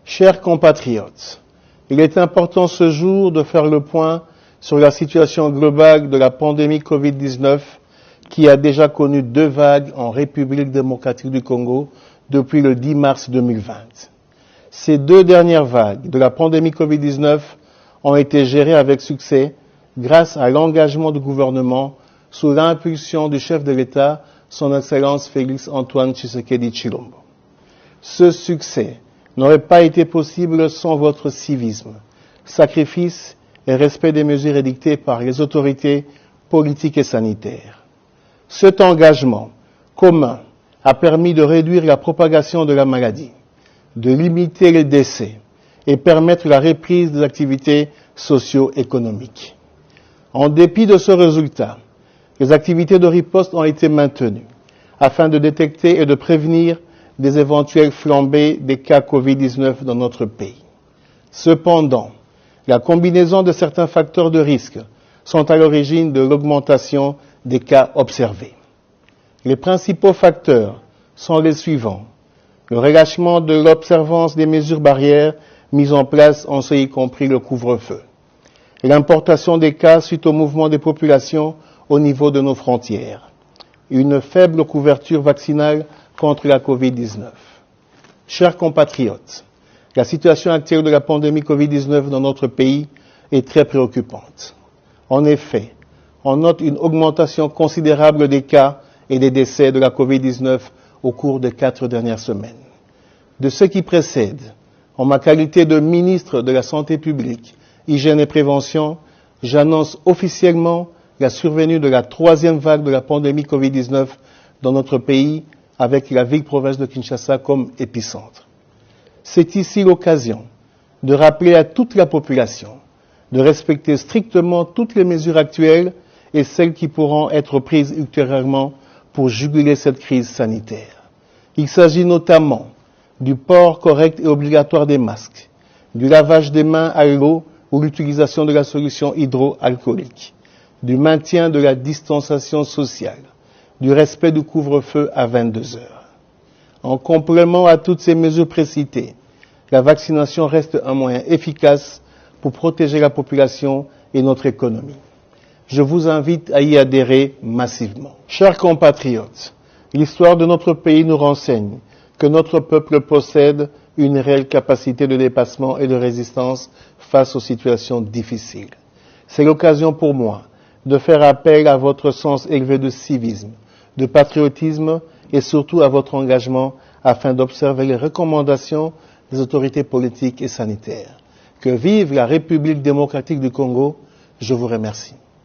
Chers compatriotes, il est important ce jour de faire le point sur la situation globale de la pandémie Covid-19 qui a déjà connu 2 vagues en République démocratique du Congo depuis le 10 mars 2020. Ces 2 dernières vagues de la pandémie Covid-19 ont été gérées avec succès grâce à l'engagement du gouvernement sous l'impulsion du chef de l'État, son Excellence Félix Antoine Tshisekedi Tshilombo. Ce succès n'aurait pas été possible sans votre civisme, sacrifice et respect des mesures édictées par les autorités politiques et sanitaires. Cet engagement commun a permis de réduire la propagation de la maladie, de limiter les décès et permettre la reprise des activités socio-économiques. En dépit de ce résultat, les activités de riposte ont été maintenues afin de détecter et de prévenir des éventuelles flambées des cas Covid-19 dans notre pays. Cependant, la combinaison de certains facteurs de risque sont à l'origine de l'augmentation des cas observés. Les principaux facteurs sont les suivants. Le relâchement de l'observance des mesures barrières mises en place, en ce y compris le couvre-feu. L'importation des cas suite au mouvement des populations au niveau de nos frontières. Une faible couverture vaccinale contre la Covid-19. Chers compatriotes, la situation actuelle de la pandémie Covid-19 dans notre pays est très préoccupante. En effet, on note une augmentation considérable des cas et des décès de la Covid-19 au cours des 4 dernières semaines. De ce qui précède, en ma qualité de ministre de la Santé publique, Hygiène et Prévention, j'annonce officiellement la survenue de la 3e vague de la pandémie Covid-19 dans notre pays, avec la ville-province de Kinshasa comme épicentre. C'est ici l'occasion de rappeler à toute la population de respecter strictement toutes les mesures actuelles et celles qui pourront être prises ultérieurement pour juguler cette crise sanitaire. Il s'agit notamment du port correct et obligatoire des masques, du lavage des mains à l'eau ou l'utilisation de la solution hydroalcoolique, du maintien de la distanciation sociale, du respect du couvre-feu à 22 heures. En complément à toutes ces mesures précitées, la vaccination reste un moyen efficace pour protéger la population et notre économie. Je vous invite à y adhérer massivement. Chers compatriotes, l'histoire de notre pays nous renseigne que notre peuple possède une réelle capacité de dépassement et de résistance face aux situations difficiles. C'est l'occasion pour moi de faire appel à votre sens élevé de civisme, de patriotisme et surtout à votre engagement afin d'observer les recommandations des autorités politiques et sanitaires. Que vive la République démocratique du Congo. Je vous remercie.